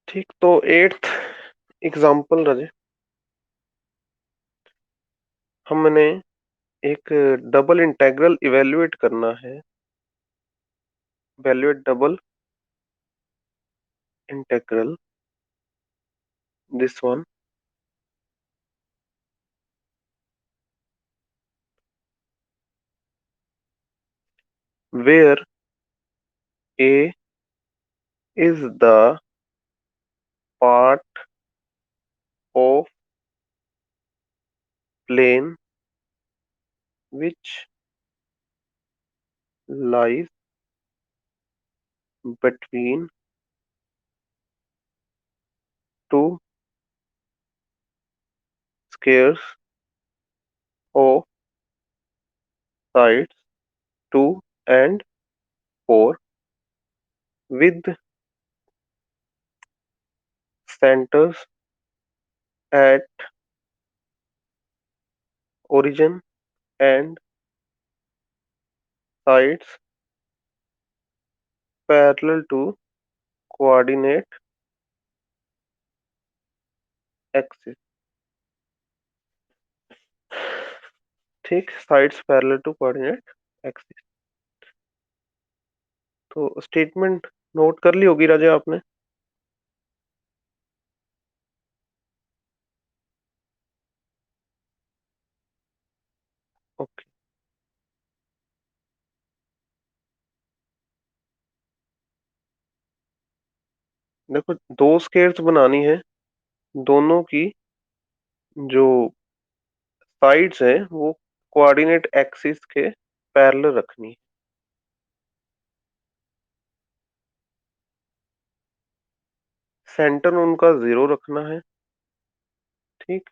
ठीक, तो eighth example रजे हमने एक डबल इंटेग्रल इवेल्युएट करना है। Evaluate double integral this one where a is the part of plane which lies between two squares of sides 2 and 4 with centers at origin and sides parallel to coordinate axis। ठीक, sides parallel to coordinate axis. तो statement note कर ली होगी राजा आपने। Okay, देखो दो scares बनानी है, दोनों की जो साइड्स हैं वो कोऑर्डिनेट एक्सिस के पैरेलल रखनी है। सेंटर उनका 0 रखना है। ठीक,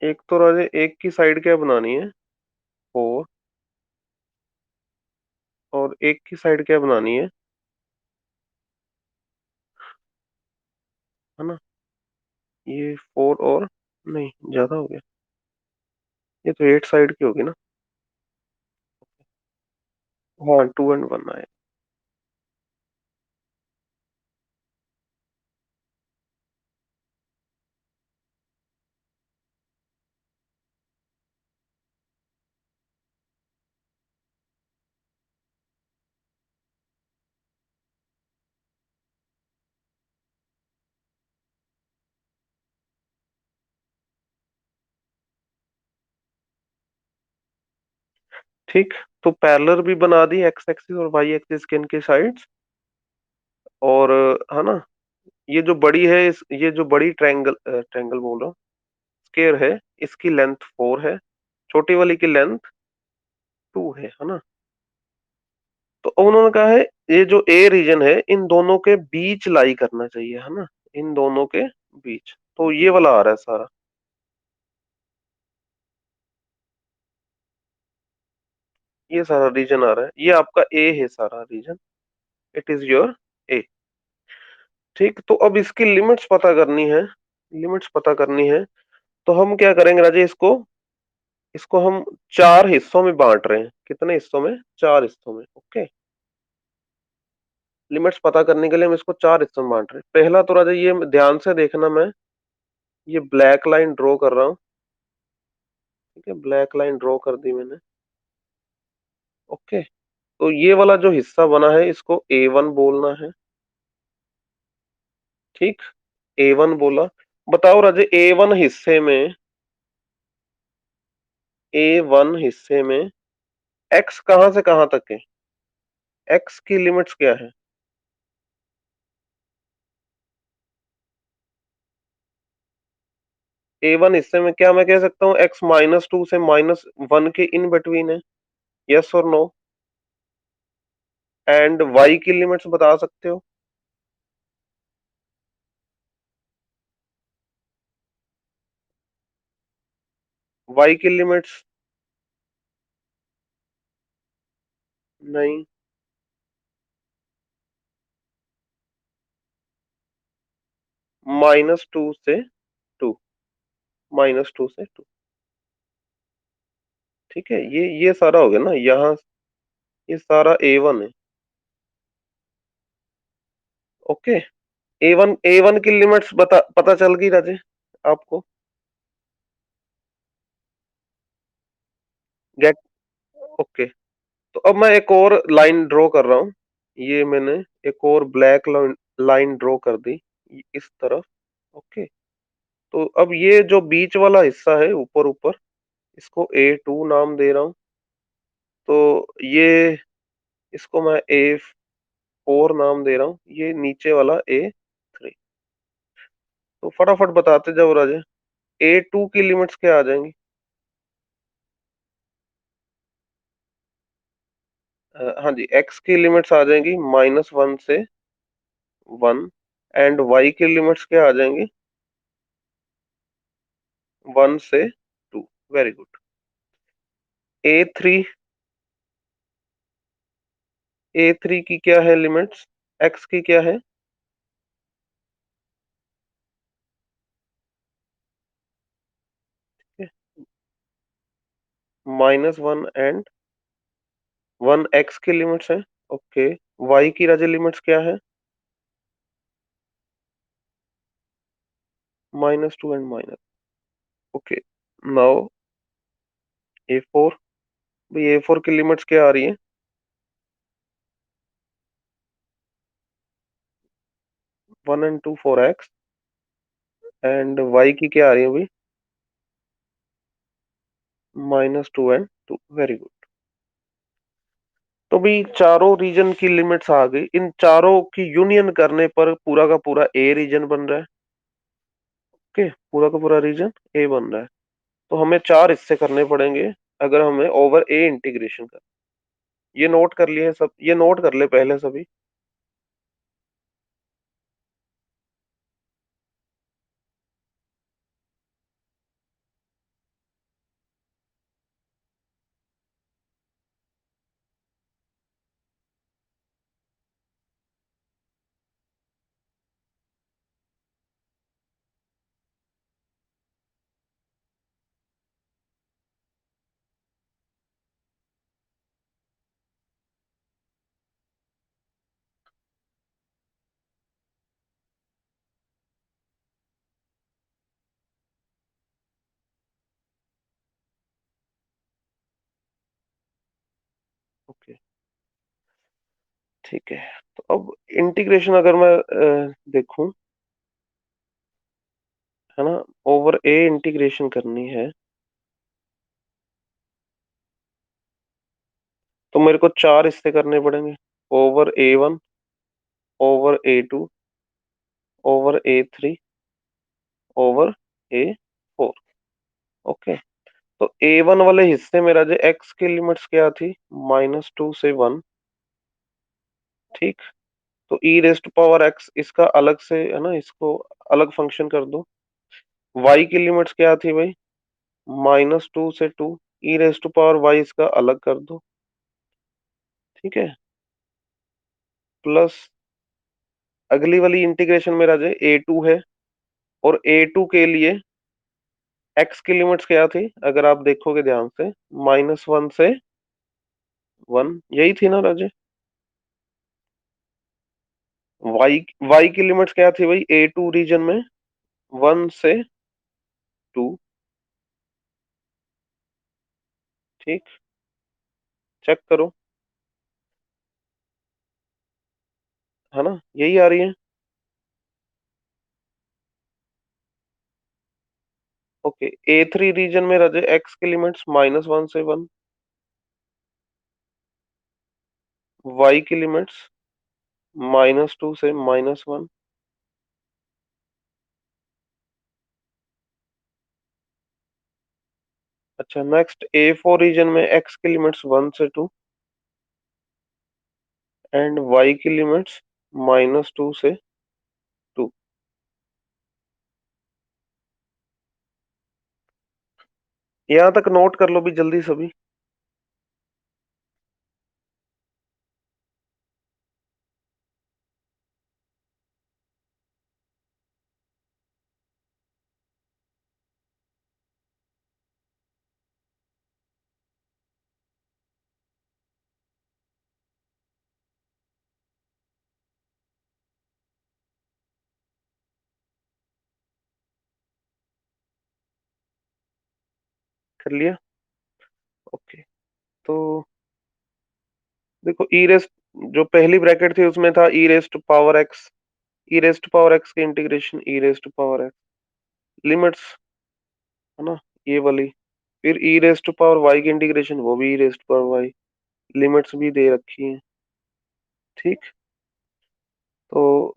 एक तो राजे एक की साइड क्या बनानी है 4, और एक की साइड क्या बनानी है ना, ये 4 और नहीं ज्यादा हो गया, ये तो 8 साइड की होगी ना। हाँ, 2 and 1 आए। ठीक, तो पैरेलल भी बना दी एक्स एक्सिस और वाई एक्सिस के इनके साइड्स। और है ना, ये जो बड़ी है ये जो बड़ी ट्रायंगल ट्रायंगल बोल रहा हूँ, स्क्वायर है, इसकी लेंथ 4 है, छोटी वाली की लेंथ 2 है ना। तो उन्होंने कहा है ये जो ए रीजन है इन दोनों के बीच लाई करना चाहिए, है ना, इन दोनों के बीच। तो ये वाला आ रहा है सारा, ये सारा रीजन आ रहा है, ये आपका ए है सारा रीजन, इट इज योर ए। ठीक, तो अब इसकी लिमिट्स पता करनी है, लिमिट्स पता करनी है। तो हम क्या करेंगे राजे, इसको इसको हम चार हिस्सों में बांट रहे हैं। कितने हिस्सों में? चार हिस्सों में। ओके, लिमिट्स पता करने के लिए हम इसको चार हिस्सों में बांट रहे हैं। पहला तो राजा ये ध्यान से देखना, मैं ये ब्लैक लाइन ड्रॉ कर रहा हूँ। ठीक है, ब्लैक लाइन ड्रॉ कर दी मैंने। ओके, तो ये वाला जो हिस्सा बना है इसको A1 बोलना है। ठीक, A1 बोला। बताओ राजे, A1 हिस्से में x कहां से कहां तक है? x की लिमिट्स क्या है? A1 हिस्से में क्या मैं कह सकता हूँ x -2 से -1 के इन बिटवीन है? यस और नो? एंड y की लिमिट्स बता सकते हो? y की लिमिट्स नहीं, -2 से 2, -2 से 2। ठीक है, ये सारा हो गया ना यहाँ, ये सारा A1 है। ओके। ए वन की लिमिट्स पता चल गई राजे आपको? गेट। ओके। तो अब मैं एक और लाइन ड्रॉ कर रहा हूँ। ये मैंने एक और ब्लैक लाइन ड्रॉ कर दी इस तरफ। ओके। तो अब ये जो बीच वाला हिस्सा है ऊपर ऊपर, इसको A2 नाम दे रहा हूँ। तो ये, इसको मैं A4 नाम दे रहा हूँ, ये नीचे वाला A3। तो फटाफट बताते जाओ राजे, A2 की लिमिट्स क्या आ जाएंगी? हाँ जी, x की लिमिट्स आ जाएंगी -1 से 1, एंड y की लिमिट्स क्या आ जाएंगी? 1 से 2। Very good. A3, A3 की क्या है लिमिट्स? x की क्या है? -1 एंड 1 x की लिमिट्स है। ओके। y की राजे लिमिट्स क्या है? -2 and minus. Okay. Now A4, भाई A4 की लिमिट्स क्या आ रही है? 1 and 2 for x, and y की क्या आ रही है भाई? -2 एंड 2। Very good. तो भी चारों रीजन की लिमिट्स आ गई। इन चारों की यूनियन करने पर पूरा का पूरा ए रीजन बन रहा है। ओके, पूरा का पूरा रीजन ए बन रहा है। तो हमें चार हिस्से करने पड़ेंगे अगर हमें ओवर ए इंटीग्रेशन कर। ये नोट कर लिए सब, ये नोट कर ले पहले सभी। ओके, ठीक है। तो अब इंटीग्रेशन अगर मैं देखूं, है ना, ओवर ए इंटीग्रेशन करनी है, तो मेरे को चार हिस्से करने पड़ेंगे। Over A1, over A2, over A3, over A4। Okay. तो A1 वाले हिस्से में राजे x की लिमिट्स क्या थी? -2 से 1। ठीक। तो e रेस्ट पावर x इसका अलग से, है ना, इसको अलग फंक्शन कर दो। y की लिमिट्स क्या थी भाई? -2 से 2। e रेस्ट पावर y इसका अलग कर दो। ठीक है। प्लस अगली वाली इंटीग्रेशन में राजे A2 है, और A2 के लिए x की लिमिट्स क्या थी अगर आप देखोगे ध्यान से? -1 से 1, यही थी ना राजे? y y की लिमिट्स क्या थी भाई A2 रीजन में? 1 से 2। ठीक। चेक करो, है ना, यही आ रही है। ओके। A3 रीजन में राजे x की लिमिट्स -1 से 1, y की लिमिट्स -2 से -1। अच्छा, नेक्स्ट A4 रीजन में x की लिमिट्स 1 से 2, एंड y की लिमिट्स -2 से 2। यहाँ तक नोट कर लो भी जल्दी सभी। कर लिया। ओके, तो देखो ई रेस्ट, जो पहली ब्रैकेट थी उसमें था ई रेस्ट पावर एक्स, ई रेस्ट पावर एक्स की इंटीग्रेशन ई रेस्ट पावर एक्स, लिमिट्स, है ना, ये वाली। फिर ई रेस्ट पावर वाई की इंटीग्रेशन, वो भी ई रेस्ट पावर वाई, लिमिट्स भी दे रखी है। ठीक, तो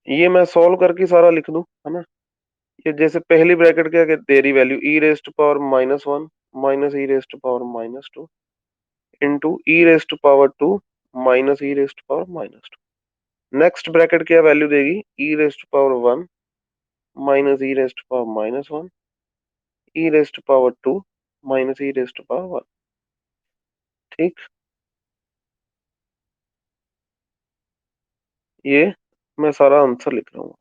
ये मैं सॉल्व करके सारा लिख दूं, है ना। ये जैसे पहली ब्रैकेट क्या दे रही वैल्यू, ई रेस्ट पावर -1 माइनस ई रेस्ट पावर -2 इंटू ई रेस्ट पावर 2 माइनस ई रेस्ट पावर -2। नेक्स्ट ब्रैकेट क्या वैल्यू देगी, ई रेस्ट पावर 1 माइनस ई रेस्ट पावर -1 ई रेस्ट पावर 2 माइनस ई रेस्ट पावर 1। ठीक, ये मैं सारा आंसर लिख रहा हूँ।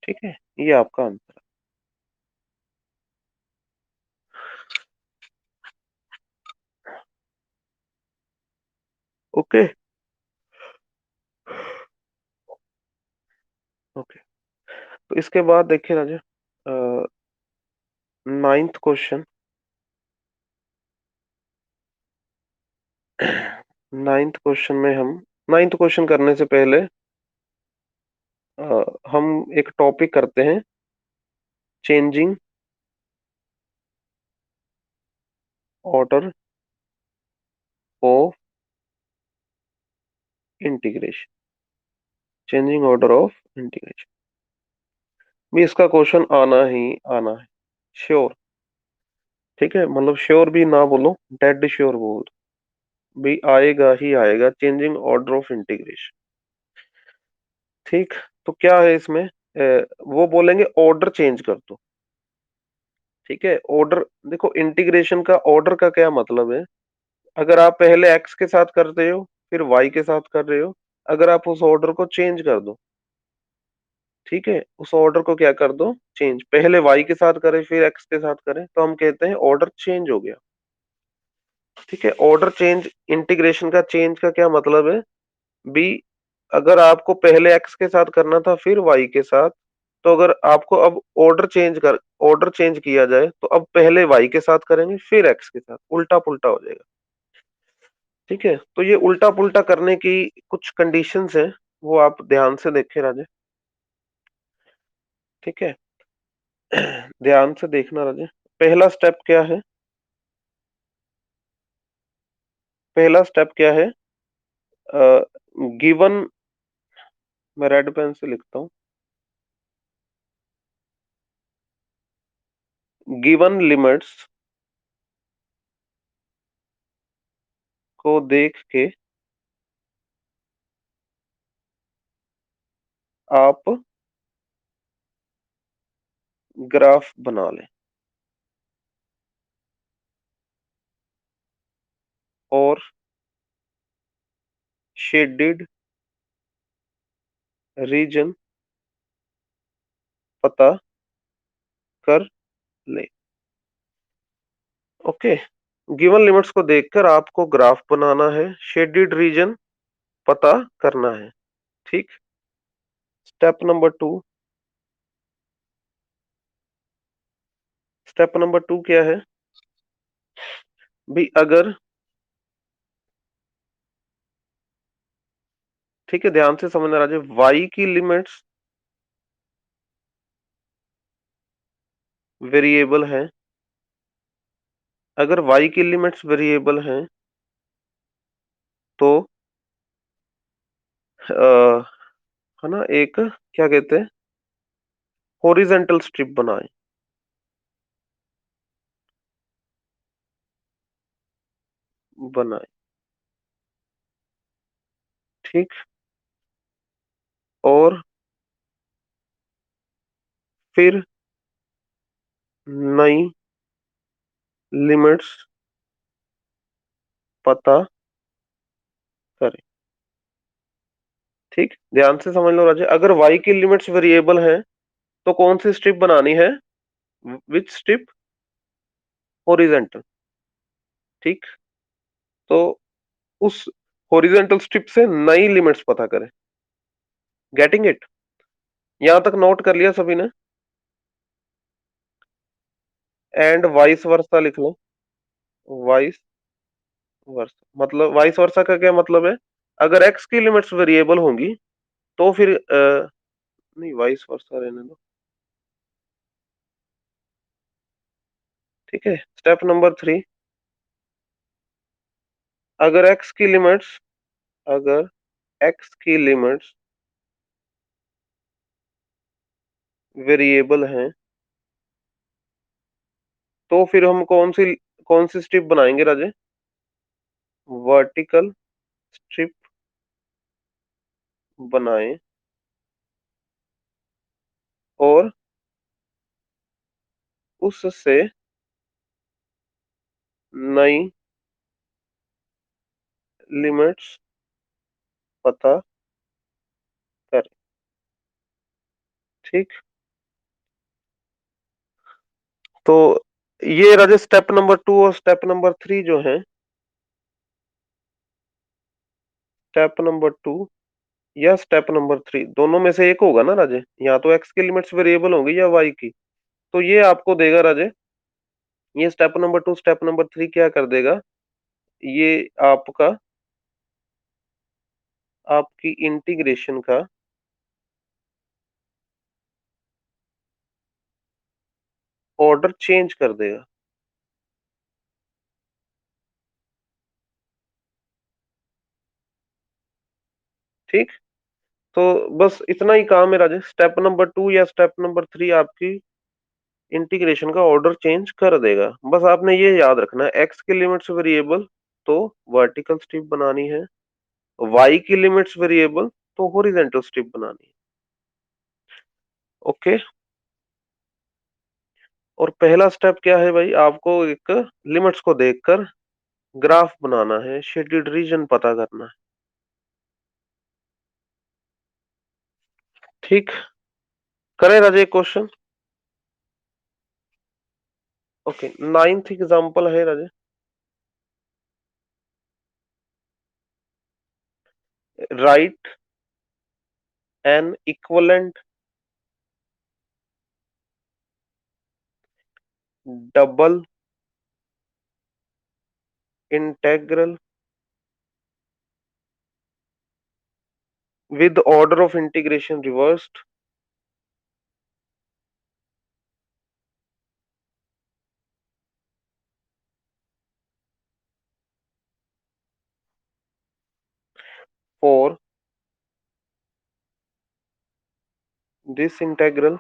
ठीक है, ये आपका आंसर है। ओके। ओके, तो इसके बाद देखिए राजा, नाइन्थ क्वेश्चन। नाइन्थ क्वेश्चन में हम, नाइन्थ क्वेश्चन करने से पहले हम एक टॉपिक करते हैं, changing order of integration, changing order of integration भी इसका क्वेश्चन आना ही आना है, श्योर। ठीक है, मतलब श्योर भी ना बोलो, डेड श्योर बोल भी, आएगा ही आएगा चेंजिंग ऑर्डर ऑफ इंटीग्रेशन। ठीक, तो क्या है इसमें, वो बोलेंगे ऑर्डर चेंज कर दो। ठीक है, ऑर्डर देखो, इंटीग्रेशन का ऑर्डर का क्या मतलब है, अगर आप पहले एक्स के साथ कर रहे हो फिर वाई के साथ कर रहे हो, अगर आप उस ऑर्डर को चेंज कर दो, ठीक है, उस ऑर्डर को क्या कर दो चेंज, पहले वाई के साथ करें फिर एक्स के साथ करें, तो हम कहते हैं ऑर्डर चेंज हो गया। ठीक है, ऑर्डर चेंज, इंटीग्रेशन का चेंज का क्या मतलब है बी, अगर आपको पहले एक्स के साथ करना था फिर वाई के साथ, तो अगर आपको अब ऑर्डर चेंज किया जाए तो अब पहले वाई के साथ करेंगे फिर एक्स के साथ, उल्टा पुल्टा हो जाएगा। ठीक है, तो ये उल्टा पुल्टा करने की कुछ कंडीशंस हैं, वो आप ध्यान से देखें राजे। ठीक है, ध्यान से देखना राजे। पहला स्टेप क्या है, पहला स्टेप क्या है, गिवन, मैं रेड पेन से लिखता हूँ, गिवन लिमिट्स को देख के आप ग्राफ बना लें और शेडेड रीजन पता कर ले। ओके, गिवन लिमिट्स को देखकर आपको ग्राफ बनाना है, शेडेड रीजन पता करना है। ठीक, स्टेप नंबर 2, स्टेप नंबर 2 क्या है भी, अगर, ठीक है, ध्यान से समझना राजे, y की लिमिट्स वेरिएबल हैं, अगर y की लिमिट्स वेरिएबल हैं तो है ना, एक क्या कहते हैं, हॉरिजेंटल स्ट्रिप बनाएं, बनाएं। ठीक, और फिर नई लिमिट्स पता करें। ठीक, ध्यान से समझ लो राजे, अगर y की लिमिट्स वेरिएबल हैं तो कौन सी स्ट्रिप बनानी है, विच स्ट्रिप, हॉरिजेंटल। ठीक, तो उस हॉरिजेंटल स्ट्रिप से नई लिमिट्स पता करें। Getting it? यहां तक नोट कर लिया सभी ने? एंड वाइस वर्सा लिख लो। वाइस वर्सा मतलब, वाइस वर्सा का क्या मतलब है? अगर एक्स की लिमिट्स वेरिएबल होंगी तो फिर नहीं, वाइस वर्सा रहने दो। ठीक है, स्टेप नंबर 3। अगर एक्स की लिमिट्स अगर एक्स की लिमिट्स वेरिएबल हैं तो फिर हम कौन सी स्ट्रिप बनाएंगे राजे? वर्टिकल स्ट्रिप बनाएं और उससे नई लिमिट्स पता करें। ठीक। तो ये राजे स्टेप नंबर 2 और स्टेप नंबर 3 जो है। स्टेप नंबर 2 या स्टेप नंबर 3 दोनों में से एक होगा ना राजे, या तो एक्स की लिमिट्स वेरिएबल होंगी या वाई की। तो ये आपको देगा राजे, ये स्टेप नंबर 2 स्टेप नंबर 3 क्या कर देगा? ये आपका आपकी इंटीग्रेशन का ऑर्डर चेंज कर देगा। ठीक। तो बस इतना ही काम है राजे, स्टेप नंबर 2 या स्टेप नंबर 3 आपकी इंटीग्रेशन का ऑर्डर चेंज कर देगा। बस आपने ये याद रखना है, एक्स की लिमिट्स वेरिएबल तो वर्टिकल स्ट्रिप बनानी है, वाई की लिमिट्स वेरिएबल तो हॉरिजॉन्टल स्ट्रिप बनानी है। ओके। और पहला स्टेप क्या है भाई? आपको एक लिमिट्स को देखकर ग्राफ बनाना है, शेडेड रीजन पता करना है। ठीक। करें Raje question? Okay, ninth example है Raje. Write an equivalent double integral with order of integration reversed for this integral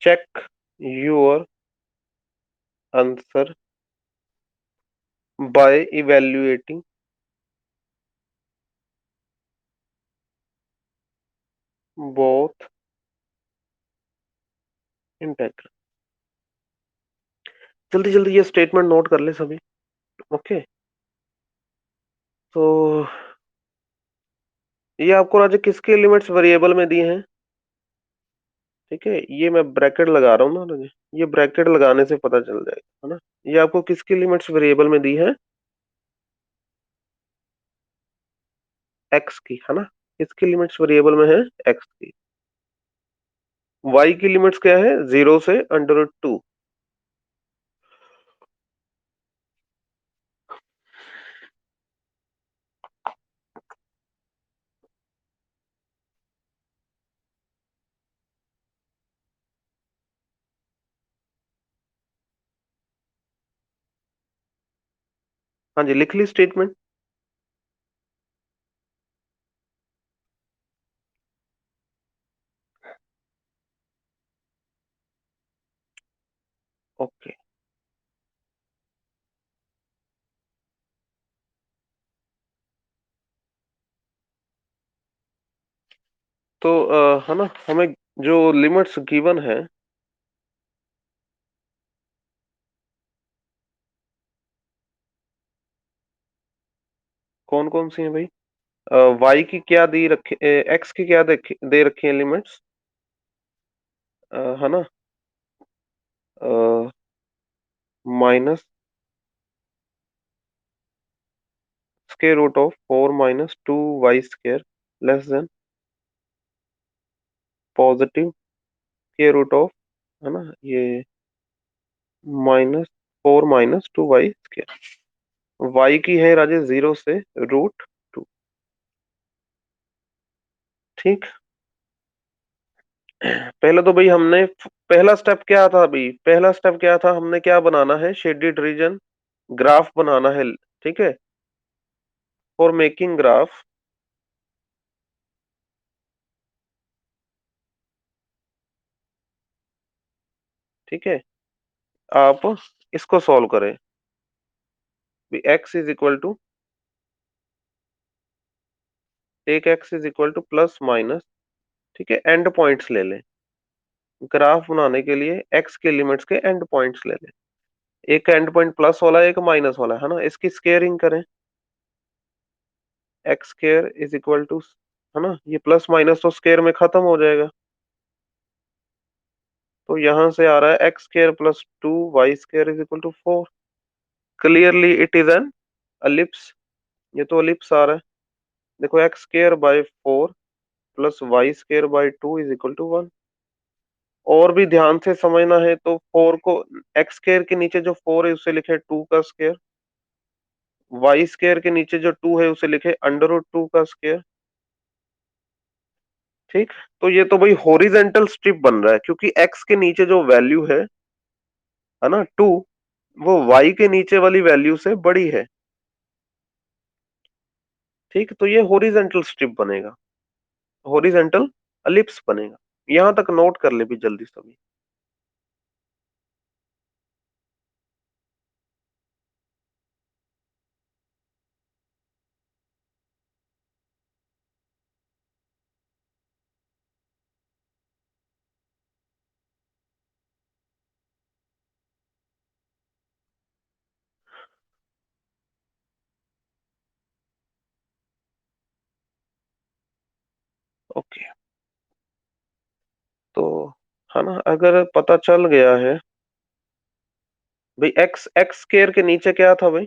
check your answer by evaluating both integral। जल्दी जल्दी ये स्टेटमेंट नोट कर ले सभी। ओके। तो ये आपको राजा किसके लिमिट्स वेरिएबल में दी हैं? ठीक है, ये मैं ब्रैकेट लगा रहा हूँ ना राजा, ये ब्रैकेट लगाने से पता चल जाएगा, है ना? ये आपको किसकी लिमिट्स वेरिएबल में दी है? एक्स की, है ना? किसकी लिमिट्स वेरिएबल में है? एक्स की। वाई की लिमिट्स क्या है? 0 से √2। हाँ जी, लिख ली स्टेटमेंट। ओके। तो है ना, हमें जो लिमिट्स गिवन है कौन कौन सी है भाई? वाई की क्या दी रखी, एक्स की क्या दे रखी है लिमिट्स, है ना? Minus square root of 4 - 2 y square less than positive square root of, है ना, ये -4 - 2 y स्क्वायर। वाई की है राजे 0 से √2। ठीक। पहले तो भाई हमने पहला स्टेप क्या था भाई, पहला स्टेप क्या था, हमने क्या बनाना है, शेडेड रीजन ग्राफ बनाना है। ठीक है, फॉर मेकिंग ग्राफ, ठीक है, आप इसको सॉल्व करें। X is equal to, take x is equal to plus minus, ठीक है, एंड पॉइंट्स ले लें। ग्राफ बनाने के लिए एक्स के लिमिट्स के एंड पॉइंट्स ले लें। एक एंड पॉइंट प्लस वाला है, एक माइनस वाला है ना, इसकी स्केयरिंग करें। X square is equal to, है ना, ये प्लस माइनस तो स्केयर में खत्म हो जाएगा, तो यहां से आ रहा है x square plus 2 y square is equal to 4। Clearly it is an ellipse, ये तो एलिप्स आ रहा है। देखो x square by 4 plus y square by 2 is equal to 1। और भी ध्यान से समझना है तो 4 को, एक्स स्केयर के नीचे जो 4 है उसे लिखे 2 का स्केयर, वाई स्केयर के नीचे जो 2 है उसे लिखे √2 का स्केयर। ठीक। तो ये तो भाई हॉरिजेंटल स्ट्रिप बन रहा है, क्योंकि एक्स के नीचे जो वैल्यू है ना 2, वो वाई के नीचे वाली वैल्यू से बड़ी है। ठीक, तो ये हॉरिजेंटल स्ट्रिप बनेगा, हॉरिजेंटल एलिप्स बनेगा। यहां तक नोट कर ले भी जल्दी सभी। ओके, तो है ना, अगर पता चल गया है भाई, एक्स एक्स स्केयर के नीचे क्या था भाई,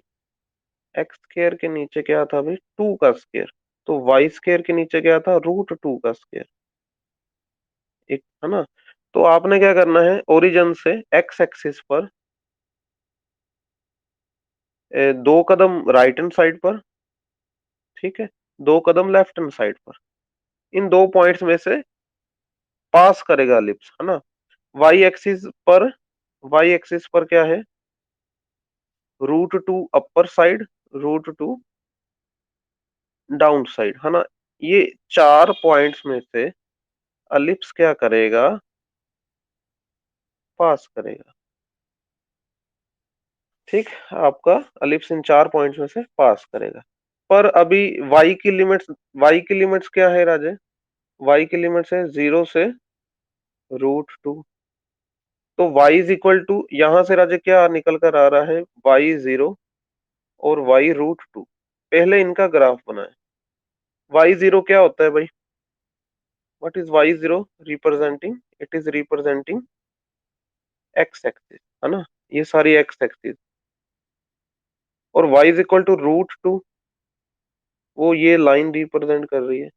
एक्स स्केयर के नीचे क्या था भाई, 2 का स्केयर। तो वाई स्केयर के नीचे क्या था, √2 का स्केयर। एक, है ना, तो आपने क्या करना है, ओरिजिन से एक्स एक्सिस पर 2 कदम राइट हैंड साइड पर, ठीक है, 2 कदम लेफ्ट हैंड साइड पर, इन दो पॉइंट्स में से पास करेगा एलिप्स, है ना। वाई एक्सिस पर, वाई एक्सिस पर क्या है, √2 अपर साइड, √2 डाउन साइड, है ना। ये 4 पॉइंट्स में से एलिप्स क्या करेगा, पास करेगा। ठीक, आपका एलिप्स इन 4 पॉइंट्स में से पास करेगा। पर अभी y की लिमिट्स, y की लिमिट्स क्या है राजे, y की लिमिट्स है 0 से √2। तो y इज इक्वल टू, यहां से राजे क्या निकल कर आ रहा है, y 0 और y √2। पहले इनका ग्राफ बनाए। y 0 क्या होता है भाई, what is y 0 representing, it is representing x axis, है ना, ये सारी एक्स एक्सिस। और y इज इक्वल टू √2, वो ये लाइन रिप्रेजेंट कर रही है।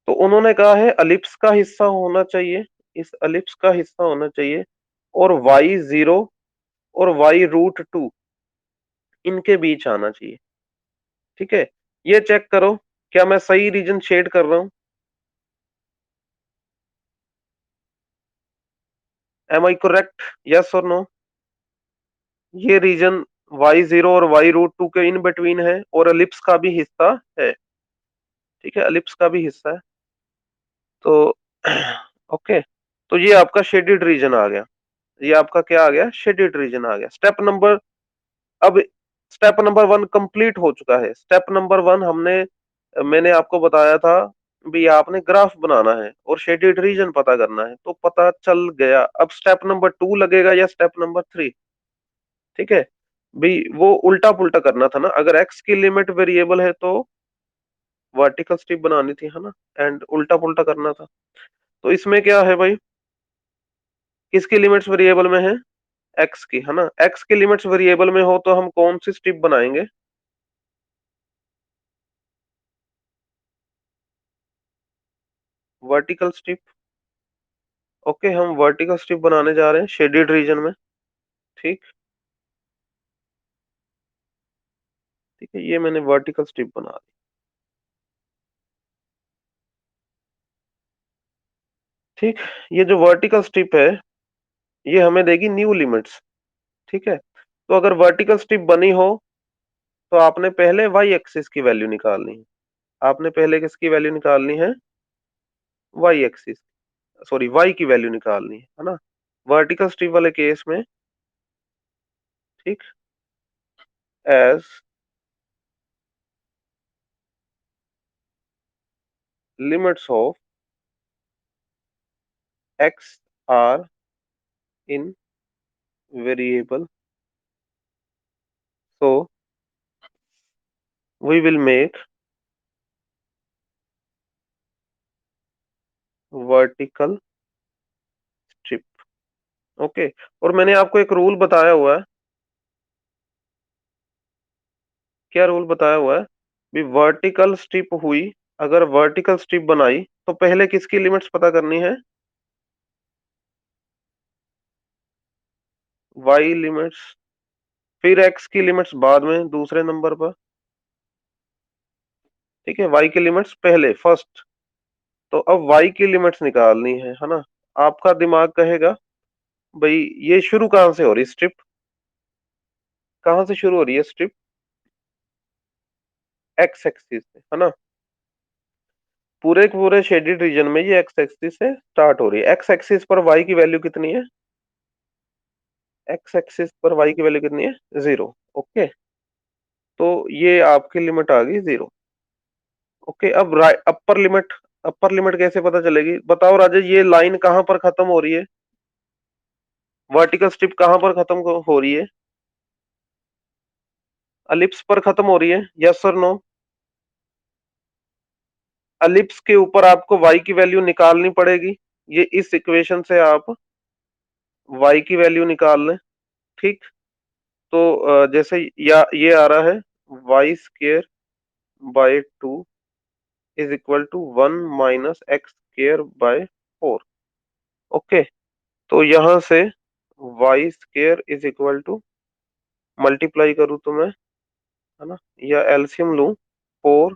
तो उन्होंने कहा है एलिप्स का हिस्सा होना चाहिए, इस एलिप्स का हिस्सा होना चाहिए, और y 0 और y √2 इनके बीच आना चाहिए। ठीक है, ये चेक करो, क्या मैं सही रीजन शेड कर रहा हूं? एम आई करेक्ट, यस और नो? ये रीजन y 0 और y √2 के इन बिटवीन है, और एलिप्स का भी हिस्सा है। ठीक है, एलिप्स का भी हिस्सा है। तो ओके, तो ये आपका शेडेड रीजन आ गया, ये आपका क्या आ गया, शेडेड रीजन आ गया। स्टेप नंबर, अब स्टेप नंबर 1 कंप्लीट हो चुका है। स्टेप नंबर 1 हमने, मैंने आपको बताया था भी, आपने ग्राफ बनाना है और शेडेड रीजन पता करना है, तो पता चल गया। अब स्टेप नंबर 2 लगेगा या स्टेप नंबर 3? ठीक है, भाई वो उल्टा पुल्टा करना था ना, अगर एक्स की लिमिट वेरिएबल है तो वर्टिकल स्ट्रिप बनानी थी, है ना, एंड उल्टा पुल्टा करना था। तो इसमें क्या है भाई, किसकी लिमिट्स वेरिएबल में है, एक्स की, है ना, एक्स की लिमिट्स वेरिएबल में हो तो हम कौन सी स्ट्रिप बनाएंगे, वर्टिकल स्ट्रिप। ओके, हम वर्टिकल स्ट्रिप बनाने जा रहे हैं शेडेड रीजन में। ठीक, ठीक है, ये मैंने वर्टिकल स्ट्रिप बना दी। ठीक, ये जो वर्टिकल स्ट्रिप है ये हमें देगी न्यू लिमिट्स। ठीक है, तो अगर वर्टिकल स्ट्रिप बनी हो तो आपने पहले वाई एक्सिस की वैल्यू निकालनी है। आपने पहले किसकी वैल्यू निकालनी है, वाई एक्सिस, सॉरी वाई की वैल्यू निकालनी है ना, वर्टिकल स्ट्रिप वाले केस में। ठीक, as limits of x are in variable, so we will make vertical strip। Okay, और मैंने आपको एक रूल बताया हुआ है। क्या रूल बताया हुआ है, भी वर्टिकल स्ट्रिप हुई, अगर वर्टिकल स्ट्रिप बनाई तो पहले किसकी लिमिट्स पता करनी है, वाई लिमिट्स, फिर एक्स की लिमिट्स बाद में दूसरे नंबर पर। ठीक है, वाई की लिमिट्स पहले फर्स्ट। तो अब वाई की लिमिट्स निकालनी है ना। आपका दिमाग कहेगा भाई ये शुरू कहां से हो रही स्ट्रिप, कहां से शुरू हो रही है स्ट्रिप, एक्स एक्सिस से, है ना, पूरे के पूरे शेडेड रीजन में ये एक्स एक्सिस से स्टार्ट हो रही है। एक्स एक्सिस पर वाई की वैल्यू कितनी है, एक्स एक्सिस पर वाई की वैल्यू कितनी है, 0। ओके, तो ये आपकी लिमिट आ गई 0। ओके, अब अपर लिमिट, अपर लिमिट कैसे पता चलेगी, बताओ राजेश, ये लाइन कहां पर खत्म हो रही है, वर्टिकल स्ट्रिप कहां पर खत्म हो रही है, अलिप्स पर खत्म हो रही है, यस और नो। अलिप्स के ऊपर आपको वाई की वैल्यू निकालनी पड़ेगी, ये इस इक्वेशन से आप वाई की वैल्यू निकाल लें। ठीक, तो जैसे या ये आ रहा है y square by 2 is equal to 1 minus x square by 4। Okay, तो यहां से y square is equal to, multiply करूँ तो मैं, है ना, या एलसीएम लूं, 4,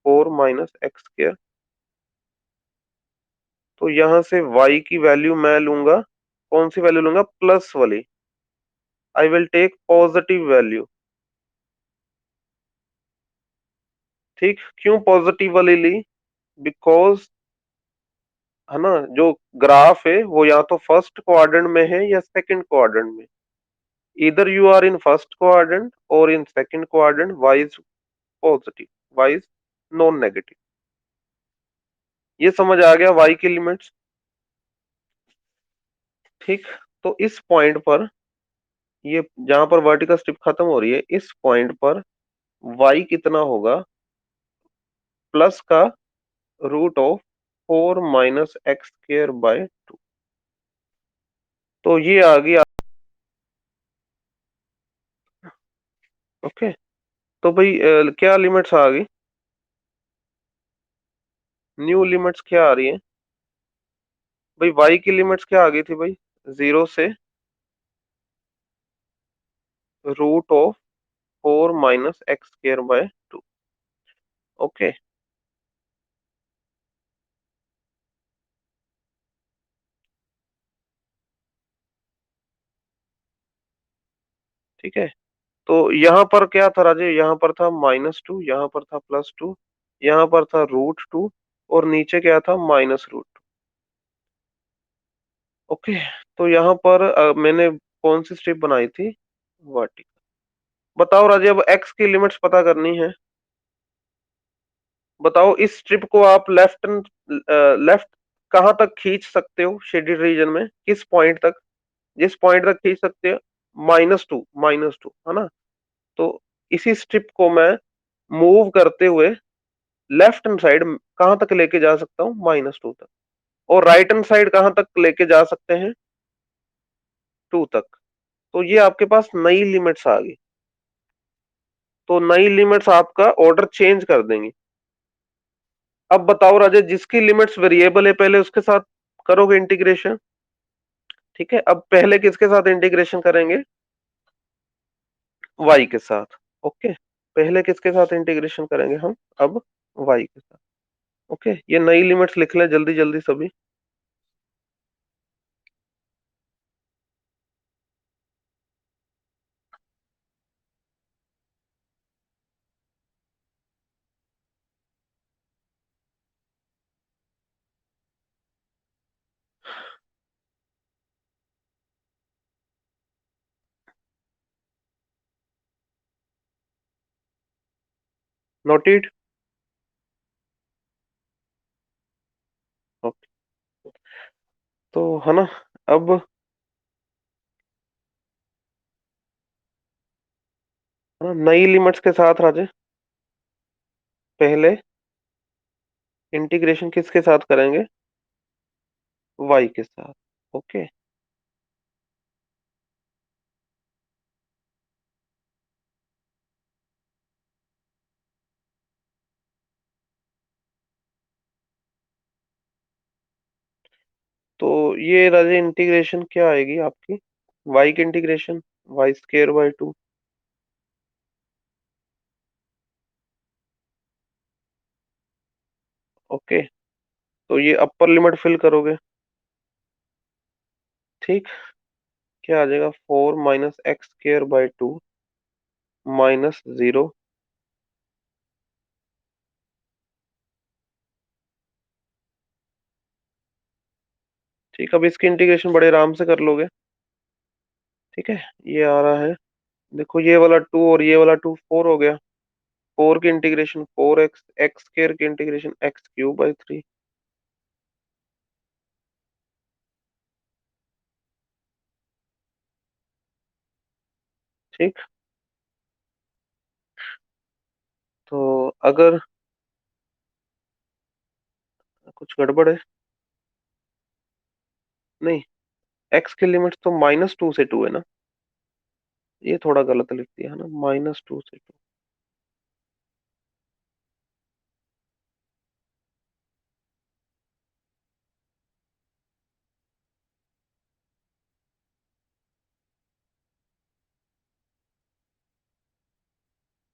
4 माइनस एक्स स्केयर, तो यहां से y की वैल्यू मैं लूंगा, कौन सी वैल्यू लूंगा, प्लस वाली, I will take positive value. ठीक, क्यों पॉजिटिव वाली ली, बिकॉज, है ना, जो ग्राफ है वो या तो फर्स्ट क्वाड्रेंट में है या सेकंड क्वाड्रेंट में, इधर you are in first quadrant और in second quadrant, y is positive, y is non negative. ये समझ आ गया y की लिमिट्स। ठीक, तो इस पॉइंट पर, ये जहां पर वर्टिकल स्ट्रिप खत्म हो रही है, इस पॉइंट पर y कितना होगा, प्लस का root of 4 minus x square by 2। तो ये आ गई। ओके, तो भाई क्या लिमिट्स आ गई, न्यू लिमिट्स क्या आ रही है भाई, y की लिमिट्स क्या आ गई थी भाई, 0 से root of 4 minus x square by 2। Okay, ठीक है, तो यहाँ पर क्या था राजे, यहाँ पर था -2, यहाँ पर था +2, यहाँ पर था √2, और नीचे क्या था, -√2। ओके, तो यहाँ पर मैंने कौन सी स्ट्रिप बनाई थी, वर्टिकल। बताओ राजे, अब एक्स की लिमिट्स पता करनी है। बताओ इस स्ट्रिप को आप लेफ्ट, लेफ्ट कहाँ तक खींच सकते हो शेडेड रीजन में, किस पॉइंट तक, जिस पॉइंट तक खींच सकते हो, माइनस टू है ना। तो इसी स्ट्रिप को मैं मूव करते हुए लेफ्ट हैंड साइड कहां तक लेके जा सकता हूँ, -2 तक। और राइट हैंड साइड कहां तक लेके जा सकते हैं, 2 तक। तो ये आपके पास नई लिमिट्स आ गई। तो नई लिमिट्स आपका ऑर्डर चेंज कर देंगी। अब बताओ राजे, जिसकी लिमिट्स वेरिएबल है पहले उसके साथ करोगे इंटीग्रेशन। ठीक है, अब पहले किसके साथ इंटीग्रेशन करेंगे, y के साथ। ओके, पहले किसके साथ इंटीग्रेशन करेंगे हम, अब y के साथ। ओके, ये नई लिमिट्स लिख लें जल्दी जल्दी सभी। नोटेड। ओके, तो है ना, अब है ना, नई लिमिट्स के साथ राजे पहले इंटीग्रेशन किसके साथ करेंगे, y के साथ। ओके, तो ये राजे इंटीग्रेशन क्या आएगी आपकी, y की इंटीग्रेशन y² by 2। ओके, तो ये अपर लिमिट फिल करोगे। ठीक, क्या आ जाएगा, 4 - x² by 2 -0। ठीक, अब इसकी इंटीग्रेशन बड़े आराम से कर लोगे। ठीक है, ये आ रहा है, देखो ये वाला 2 और ये वाला 2 4 हो गया। 4 की इंटीग्रेशन 4x, x² की इंटीग्रेशन x³ by 3। ठीक, तो अगर कुछ गड़बड़ है, नहीं, x की लिमिट तो -2 से 2 है ना, ये थोड़ा गलत लिख दिया है ना, -2 से 2।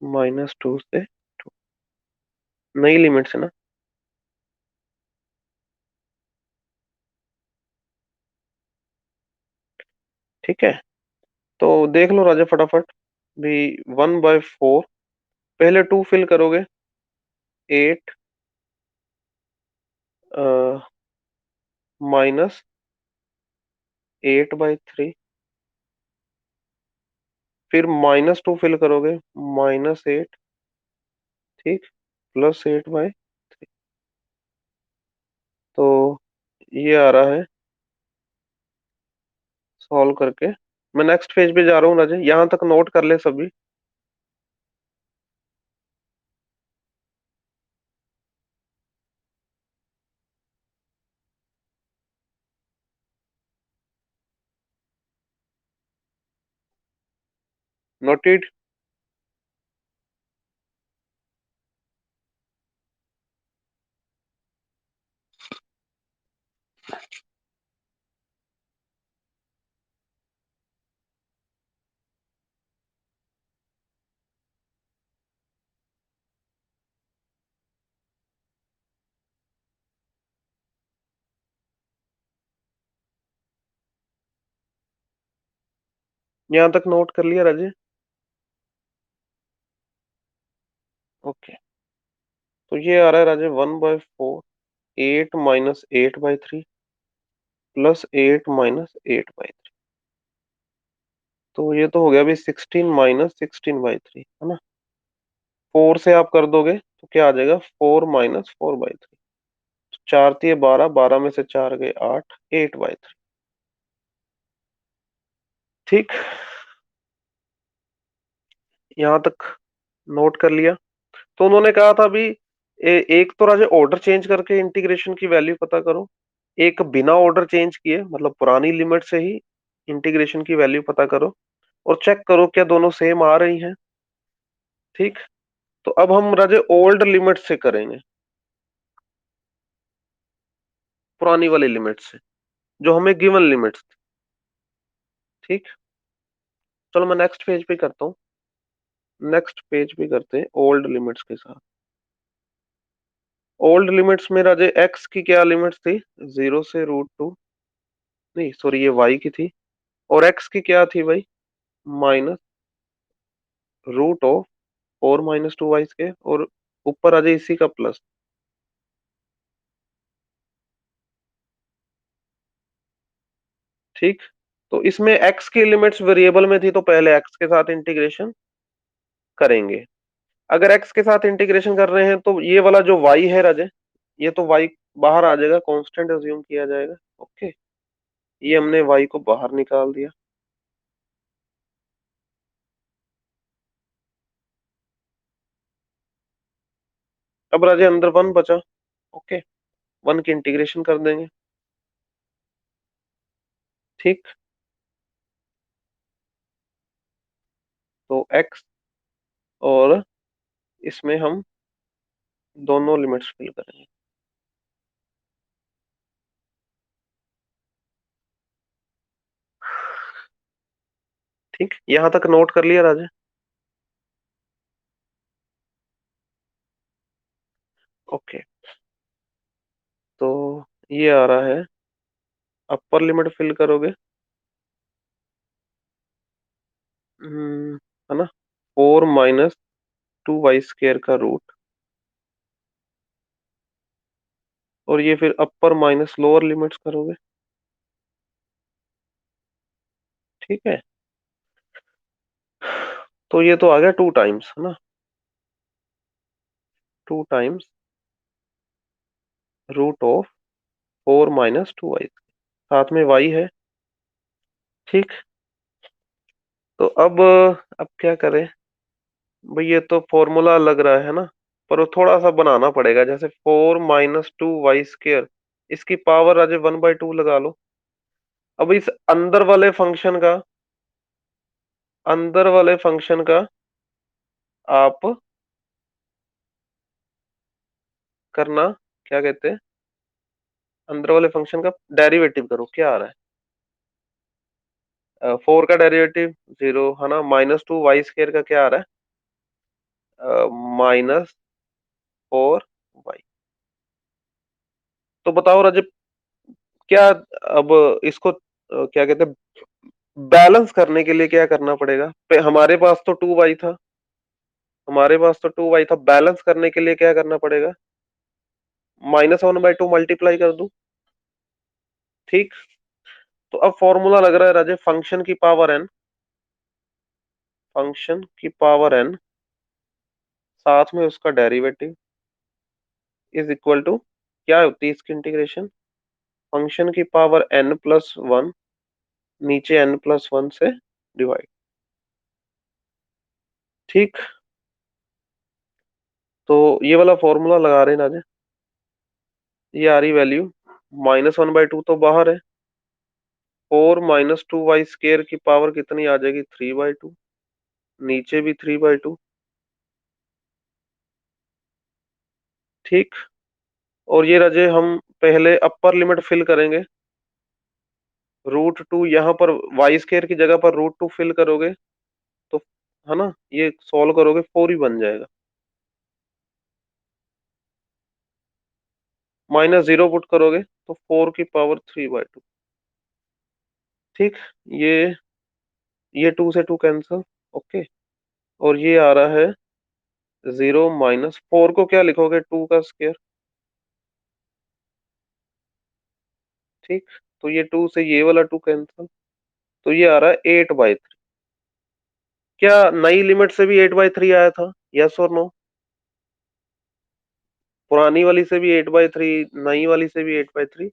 -2 से 2, नई लिमिट है ना। ठीक है, तो देख लो राजा फटाफट भी, 1/4, पहले 2 फिल करोगे, 8 -8/3, फिर -2 फिल करोगे, -8। ठीक, +8/3। तो ये आ रहा है सॉल्व करके। मैं नेक्स्ट पेज पे जा रहा हूँ राजे, यहाँ तक नोट कर ले सभी। नोटेड। यहाँ तक नोट कर लिया राजे। ओके, तो ये आ रहा है राजे 1/4, 8 - 8/3 +8 - 8/3। तो ये तो हो गया अभी 16 - 16/3 है ना। 4 से आप कर दोगे तो क्या आ जाएगा, 4 - 4/3। 4×3 = 12, 12 में से 4 गए 8, 8/3। ठीक, यहाँ तक नोट कर लिया। तो उन्होंने कहा था अभी एक तो राजे ऑर्डर चेंज करके इंटीग्रेशन की वैल्यू पता करो, एक बिना ऑर्डर चेंज किए मतलब पुरानी लिमिट से ही इंटीग्रेशन की वैल्यू पता करो, और चेक करो क्या दोनों सेम आ रही हैं। ठीक। तो अब हम राजे ओल्ड लिमिट से करेंगे, पुरानी वाली लिमिट से जो हमें गिवन लिमिट्स थी। ठीक। चलो मैं नेक्स्ट पेज पे करता हूँ। नेक्स्ट पेज पे करते हैं ओल्ड लिमिट्स के साथ। ओल्ड लिमिट्स में राजे एक्स की क्या लिमिट्स थी, 0 से √2, नहीं सॉरी ये वाई की थी, और एक्स की क्या थी भाई, -√4 - 2 y के, और ऊपर आ जाए इसी का प्लस। ठीक। तो इसमें एक्स की लिमिट्स वेरिएबल में थी तो पहले एक्स के साथ इंटीग्रेशन करेंगे। अगर एक्स के साथ इंटीग्रेशन कर रहे हैं तो ये वाला जो वाई है राजे, ये तो वाई बाहर आ जाएगा, कांस्टेंट अज्यूम किया जाएगा। ओके। ये हमने वाई को बाहर निकाल दिया। अब राजे अंदर वन बचा। ओके। वन की इंटीग्रेशन कर देंगे। ठीक। तो एक्स, और इसमें हम दोनों लिमिट्स फिल करेंगे। ठीक, यहां तक नोट कर लिया राजे। ओके। तो ये आ रहा है, अपर लिमिट फिल करोगे, है ना, 4 - 2 y² का रूट, और ये फिर अपर माइनस लोअर लिमिट्स करोगे। ठीक है। तो ये तो आ गया 2 टाइम्स, है ना, 2 टाइम्स √4 - 2y, साथ में y है। ठीक। तो अब क्या करें भाई, ये तो फॉर्मूला लग रहा है ना, पर वो थोड़ा सा बनाना पड़ेगा, जैसे 4 - 2 y², इसकी पावर आज 1/2 लगा लो। अब इस अंदर वाले फंक्शन का आप करना, क्या कहते हैं, अंदर वाले फंक्शन का डेरिवेटिव करो, क्या आ रहा है, 4 का डेरिवेटिव 0, है ना, -2 y² का क्या आ रहा है, -4 y। तो बताओ रजब, क्या अब इसको क्या कहते हैं, बैलेंस करने के लिए क्या करना पड़ेगा, हमारे पास तो 2y था, बैलेंस करने के लिए क्या करना पड़ेगा, -1/2 मल्टीप्लाई कर दूं। ठीक। तो अब फॉर्मूला लग रहा है राजे, फंक्शन की पावर n साथ में उसका डेरिवेटिव इज इक्वल टू, क्या होती है इसकी इंटीग्रेशन, फंक्शन की पावर n+1 नीचे n+1 से डिवाइड। ठीक। तो ये वाला फॉर्मूला लगा रहे हैं राजे, ये आ रही वैल्यू, -1/2 तो बाहर है, 4 - 2 y² की पावर कितनी आ जाएगी, 3/2, नीचे भी 3/2। ठीक। और ये रजे हम पहले अपर लिमिट फिल करेंगे, √2, यहाँ पर y² की जगह पर √2 फिल करोगे तो, है ना, ये सॉल्व करोगे 4 ही बन जाएगा, -0 पुट करोगे तो 4 की पावर 3/2। ठीक। ये ये 2 से 2 कैंसिल। ओके। और ये आ रहा है 0 - 4 को क्या लिखोगे, 2 का स्क्वायर। ठीक। तो ये 2 से ये वाला 2 कैंसिल, तो ये आ रहा है 8/3। क्या नई लिमिट से भी 8/3 आया था, यस और नो, पुरानी वाली से भी 8/3, नई वाली से भी 8/3।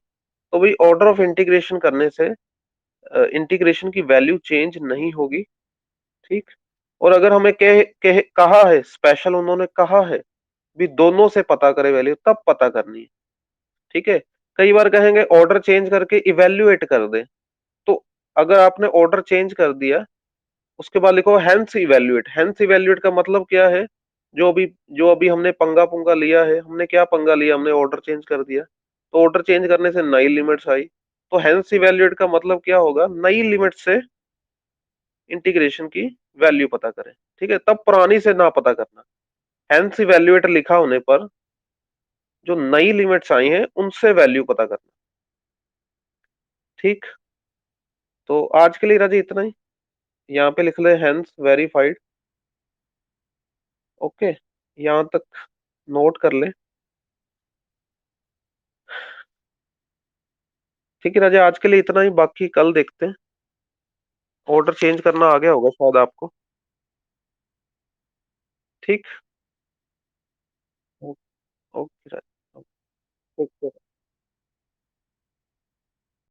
तो भाई ऑर्डर ऑफ इंटीग्रेशन करने से इंटीग्रेशन की वैल्यू चेंज नहीं होगी। ठीक। और अगर हमें कहा है, स्पेशल उन्होंने कहा है भी दोनों से पता करे वैल्यू, तब पता करनी है। ठीक है। कई बार कहेंगे ऑर्डर चेंज करके इवेल्युएट कर दे, तो अगर आपने ऑर्डर चेंज कर दिया, उसके बाद लिखो हेंस इवेल्युएट। हेंस इवेल्युएट का मतलब क्या है? जो अभी हमने पंगा पुंगा लिया है, हमने क्या पंगा लिया, हमने ऑर्डर चेंज कर दिया, तो ऑर्डर चेंज करने से नई लिमिट्स आई, तो हेंस इवेल्युएट का मतलब क्या होगा? नई लिमिट से इंटीग्रेशन की वैल्यू पता करें। ठीक है, तब पुरानी से ना पता करना। हेंस इवेल्युएट लिखा होने पर जो नई लिमिट्स आई हैं उनसे वैल्यू पता करना। ठीक। तो आज के लिए राजे इतना ही। यहाँ पे लिख ले हेंस वेरीफाइड। ओके, यहाँ तक नोट कर ले। ठीक है राजे, आज के लिए इतना ही, बाकी कल देखते हैं। ऑर्डर चेंज करना आ गया होगा शायद आपको। ठीक। ओके राजे। ओके।